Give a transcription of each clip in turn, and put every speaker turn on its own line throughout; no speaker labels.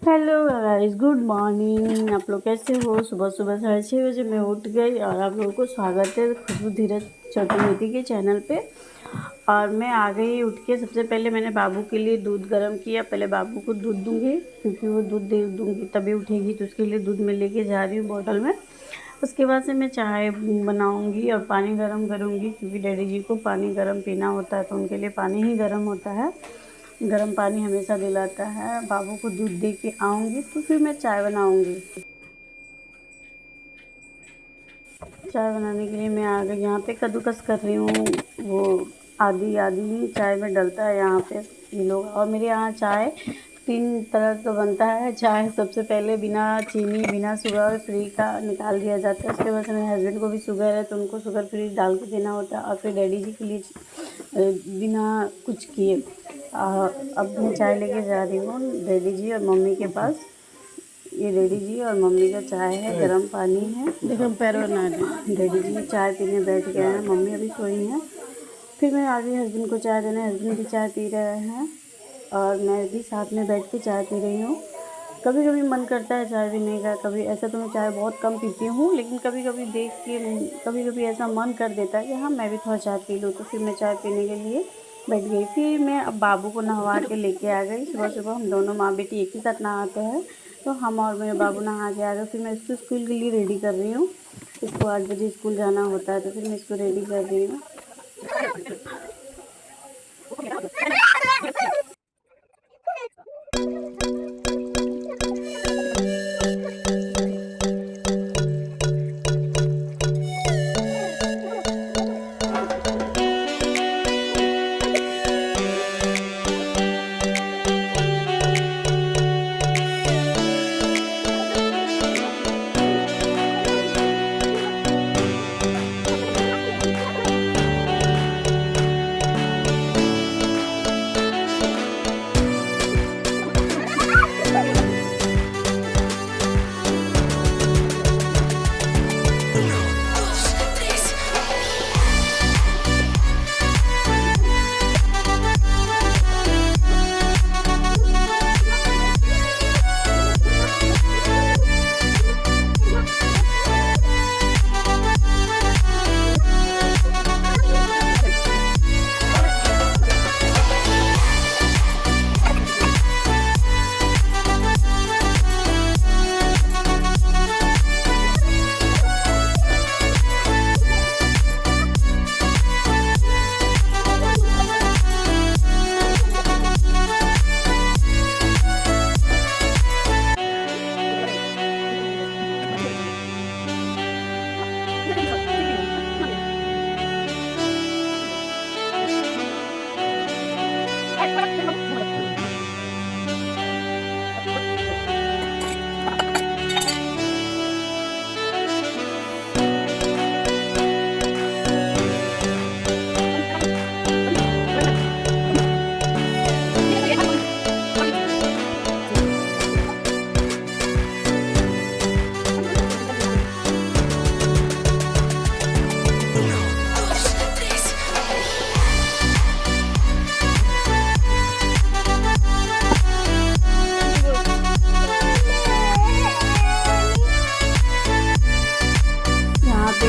Hello guys, good morning. आप लोग कैसे हो? सुबह सुबह 6:30 बजे मैं उठ गई और आप लोगों को स्वागत है खुशबू धीरज चतुर्वेदी के चैनल पे। और मैं आ गई उठ के। सबसे पहले मैंने बाबू के लिए दूध गर्म किया। पहले बाबू को दूध दूंगी क्योंकि वो दूध दे दूंगी तभी उठेगी, तो उसके लिए दूध मैं लेके जा रही हूँ बॉटल में। उसके बाद से मैं चाय बनाऊँगी और पानी गर्म करूँगी क्योंकि डैडी जी को पानी गर्म पीना होता है, तो उनके लिए पानी ही गर्म होता है। गर्म पानी हमेशा दिलाता है। बाबू को दूध दे के आऊँगी तो फिर मैं चाय बनाऊँगी। चाय बनाने के लिए मैं आ गई। यहाँ पे कद्दूकस कर रही हूँ। वो आधी आधी ही चाय में डलता है यहाँ पे ये लोग। और मेरे यहाँ चाय 3 तरह का बनता है। चाय सबसे पहले बिना चीनी बिना शुगर फ्री का निकाल दिया जाता है। उसके बाद से मेरे हस्बैंड को भी शुगर है तो उनको शुगर फ्री डाल के देना होता है। और फिर डैडी जी के लिए बिना कुछ किए अब मैं चाय लेके जा रही हूँ डैडी जी और मम्मी के पास। ये डैडी जी और मम्मी का चाय है, गर्म पानी है। देखो पैर बना रहे। डैडी जी चाय पीने बैठ गए हैं, मम्मी अभी सोई हैं। फिर मैं आ गई हस्बैंड को चाय देने। हस्बैंड भी चाय पी रहे हैं और मैं भी साथ में बैठ के चाय पी रही हूँ। कभी कभी मन करता है चाय पीने का। कभी ऐसा तो मैं चाय बहुत कम पीती हूँ, लेकिन कभी कभी देख के कभी कभी ऐसा मन कर देता है कि हाँ मैं भी थोड़ा चाय पी लूँ, तो फिर मैं चाय पीने के लिए बैठ गई। फिर मैं अब बाबू को नहवा के लेके आ गई। सुबह सुबह हम दोनों माँ बेटी एक ही साथ नहाते हैं, तो हम और मेरे बाबू नहा के आ गए। फिर मैं इसको स्कूल के लिए रेडी कर रही हूँ। इसको 8 बजे स्कूल जाना होता है, तो फिर मैं इसको रेडी कर रही हूँ।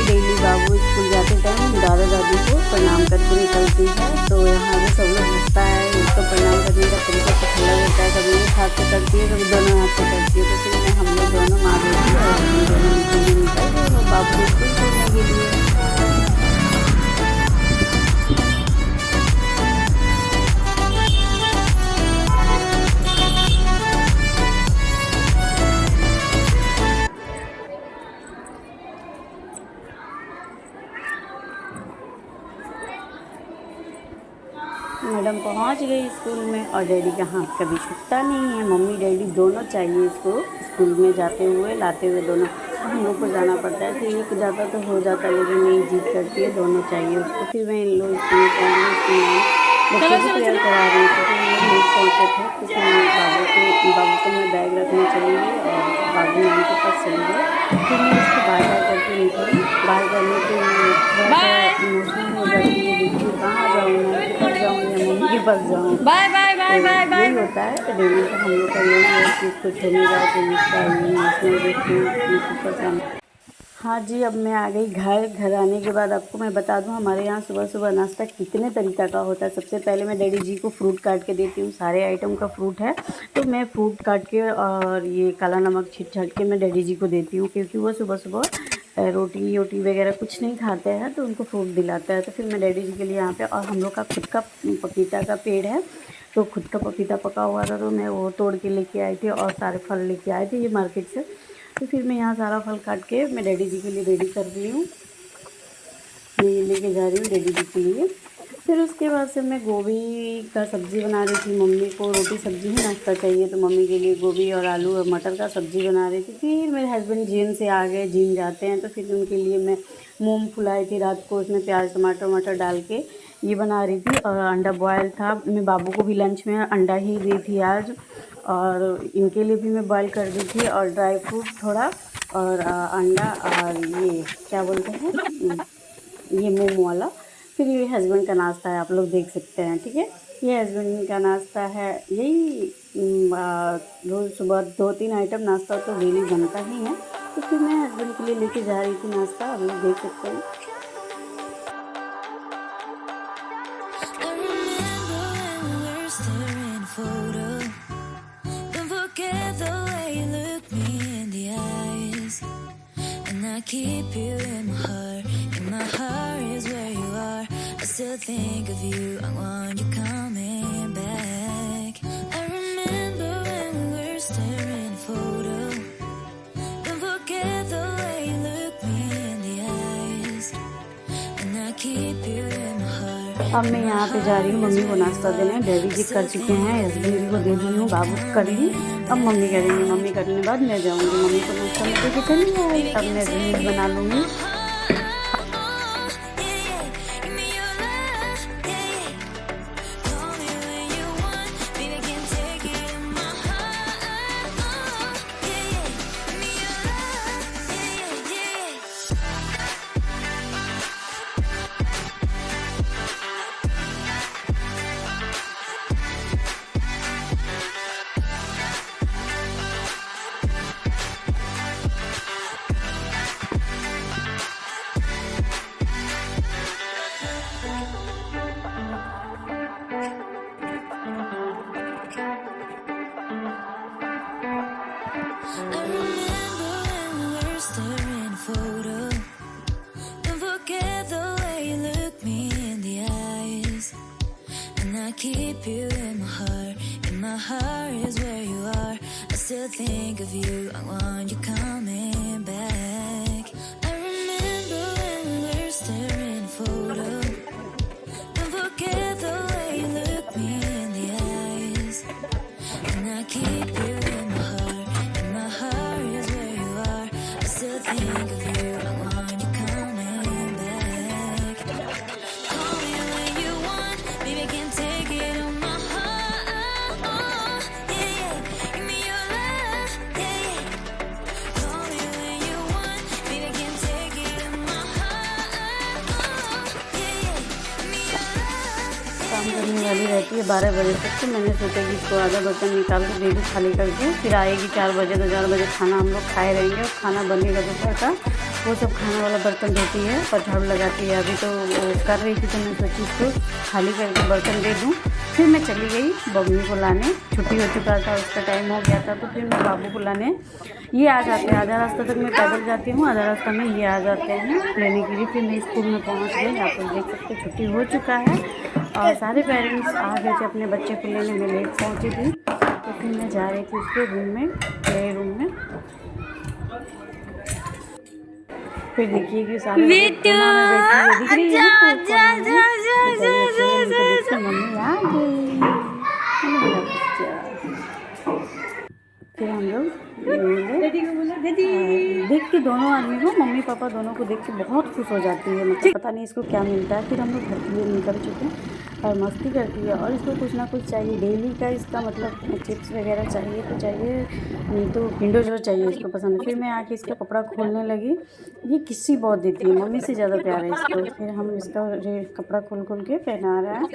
डेली बाबू स्कूल जाते टाइम दादा दादी को प्रणाम करके निकलती है, तो यहाँ पे सब लोग हंसता है। उसको प्रणाम करने का तरीका कुछ अलग होता है। कभी एक हाथ से करती है, कभी दोनों हाथ से करती है। तो फिर मैं हम लोग दोनों माँ बेटी और हम दोनों निकल गए बाबू को स्कूल छोड़ने के लिए। मैडम पहुंच गई स्कूल में और डैडी का हाथ कभी छूटता नहीं है। मम्मी डैडी दोनों चाहिए इसको स्कूल में जाते हुए लाते हुए दोनों। हम लोग को जाना पड़ता है, फिर एक जाता तो हो जाता है, लेकिन नहीं जिद करती है, दोनों चाहिए उसको। फिर मैं इन लोग स्कूल बच्चे भी तैयार करा रही थी। फिर हम लोग पहुँचे थे, तो फिर बाबू को मैं बैग रखने चली गई और बाबू नानी के पास चली गई। फिर मैं उसको बाय बाय करके निकली। बाय करने के थोड़ा सा इमोशनल हो जाती है, देखिए कहाँ जाऊँ मैं, किधर जाऊँ या मम्मी के फंस जाऊँ।
बाय बाय बाय बाय
तो
बाय।
यही होता है डेली का हम लोग का, यही है कि कुछ होने जाए तो इसका इमोशनल देखते पसंद। हाँ जी, अब मैं आ गई घर। घर आने के बाद आपको मैं बता दूं, हमारे यहाँ सुबह सुबह नाश्ता कितने तरीक़ा का होता है। सबसे पहले मैं डैडी जी को फ्रूट काट के देती हूँ, सारे आइटम का फ्रूट है तो मैं फ्रूट काट के और ये काला नमक छीट छाट के मैं डैडी जी को देती हूँ, क्योंकि वो सुबह सुबह रोटी वोटी वगैरह कुछ नहीं खाते हैं तो उनको फ्रूट दिलाता है। तो फिर मैं डैडी जी के लिए यहाँ पे, और हम लोग का खुद का पपीता का पेड़ है तो खुद का पपीता पका हुआ था तो मैं वो तोड़ के लेके आई थी, और सारे फल लेके आए थे ये मार्केट से। तो फिर मैं यहाँ सारा फल काट के मैं डैडी जी के लिए रेडी कर रही हूँ, मैं ये लेके जा रही हूँ डैडी जी के लिए। फिर उसके बाद से मैं गोभी का सब्ज़ी बना रही थी। मम्मी को रोटी सब्ज़ी ही नाश्ता चाहिए तो मम्मी के लिए गोभी और आलू और मटर का सब्ज़ी बना रही थी। फिर मेरे हस्बैंड जिम से आ गए, जिम जाते हैं तो फिर उनके लिए मैं मूंग फुलाई थी रात को, उसमें प्याज टमाटर मटर डाल के ये बना रही थी। और अंडा बॉयल था, मैं बाबू को भी लंच में अंडा ही दी थी आज, और इनके लिए भी मैं बॉयल कर दी थी। और ड्राई फ्रूट थोड़ा और अंडा और ये क्या बोलते हैं ये मूंग वाला। फिर ये हस्बैंड का नाश्ता है, आप लोग देख सकते हैं, ठीक है। ये हस्बैंड का नाश्ता है, यही रोज़ सुबह 2-3 आइटम नाश्ता तो डेली बनता ही है। तो फिर मैं हस्बैंड के लिए लेके जा रही थी नाश्ता, आप लोग देख सकते हैं।
Keep you in my heart is where you are. I still think of you, I want you coming back. I remember when we were staring photo. Don't forget the way you look me in the eyes. And I keep you in my heart.
अब मैं यहाँ पे जा रही हूँ mummy को नाश्ता देने। डैडी जी कर चुके हैं, हस्बैंड जी को दे दी हूँ, बाबू कर ली, अब मम्मी करेंगी। मम्मी करने के बाद मैं जाऊँगी मम्मी को नाश्ता में देके चली आई। अब मैं रील्स बना लूँगी।
Keep you in my heart is where you are. I still think of you, I want you coming back. I remember when we were staring photo. Don't forget the way you look me in the eyes. And I keep you in my heart is where you are. I still think of you, I want you coming back. Call me when you want, baby, I can take it on my heart. Yeah, yeah, give me your love, yeah, yeah. Call me when you want, baby, I can take it on my heart. Yeah, yeah, give me your love.
काम करने वाली रहती है 12 बजे तक, तो मैंने सोचा कि इसको आधा बर्तन निकाल के दे दूँ खाली करके। फिर आएगी 4 बजे तो 4 बजे खाना हम लोग खाए रहेंगे, और खाना बनेगा दोपहर का, वो सब खाने वाला बर्तन धोती है और झाड़ू लगाती है। अभी तो वो कर रही थी तो मैं सोची इसको खाली करके बर्तन दे दूँ। फिर मैं चली गई मम्मी को लाने, छुट्टी हो चुका था, उसका टाइम हो गया था, तो फिर मैं बाबू को लाने ये आ जाते हैं। आधा रास्ता तक मैं पैदल जाती हूँ, आधा रास्ता में ये आ जाते हैं लेने के लिए। फिर मैं स्कूल में पहुँच गई, आप लोग देख सकते हैं छुट्टी हो चुका है और सारे पेरेंट्स आ गए थे अपने बच्चे को लेने। मैं लेट पहुँची थी तो फिर मैं जा रही थी उसके रूम में, प्ले रूम में। फिर देखिए कि सारे मम्मी आ गई। फिर हम लोग देख के दोनों आदमी को, मम्मी पापा दोनों को देख के बहुत खुश हो जाती है, मतलब पता नहीं इसको क्या मिलता है। फिर हम लोग घर के लिए निकल चुके हैं और मस्ती करती है, और इसको कुछ ना कुछ चाहिए डेली का, इसका मतलब चिप्स वगैरह चाहिए तो चाहिए, नहीं तो किंडर जॉय चाहिए, इसको पसंद है। फिर मैं आके इसका कपड़ा खोलने लगी, ये किस्सी बहुत देती है, मम्मी से ज़्यादा प्यार है इसको। फिर हम इसका कपड़ा खोल के पहना रहे हैं।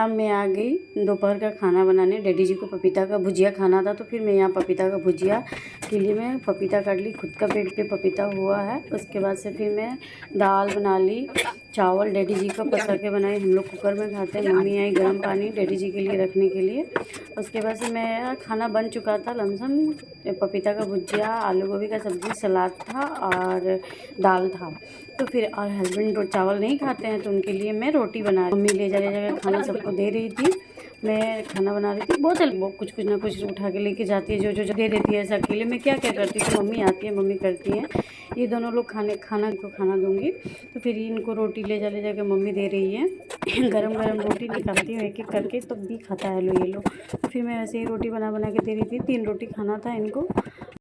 अब मैं आ गई दोपहर का खाना बनाने। डैडी जी को पपीता का भुजिया खाना था, तो फिर मैं यहाँ पपीता का भुजिया के लिए मैं पपीता काट ली। खुद का पेट पे पपीता हुआ है। उसके बाद से फिर मैं दाल बना ली। चावल डैडी जी का पसा के बनाई। हम लोग कुकर में खाते हैं। मम्मी आई गर्म पानी डैडी जी के लिए रखने के लिए। उसके बाद से मेरा खाना बन चुका था लमसम। पपीता का भुजिया, आलू गोभी का सब्ज़ी, सलाद था और दाल था। तो फिर और हस्बैंड चावल नहीं खाते हैं, तो उनके लिए मैं रोटी बना रही। मम्मी ले जा खाना सबको दे रही थी। मैं खाना बना रही थी। बहुत वो कुछ ना कुछ उठा के लेके जाती है, जो दे देती है। ऐसा अकेले में क्या करती थी। मम्मी आती है, मम्मी करती हैं। ये दोनों लोग खाना दूंगी। तो फिर इनको रोटी ले जा के मम्मी दे रही है। गरम गरम रोटी निकालती हूँ एक एक करके, तब भी खाता है लो ये लोग। तो फिर मैं ऐसे ही रोटी बना के दे रही थी। 3 रोटी खाना था इनको।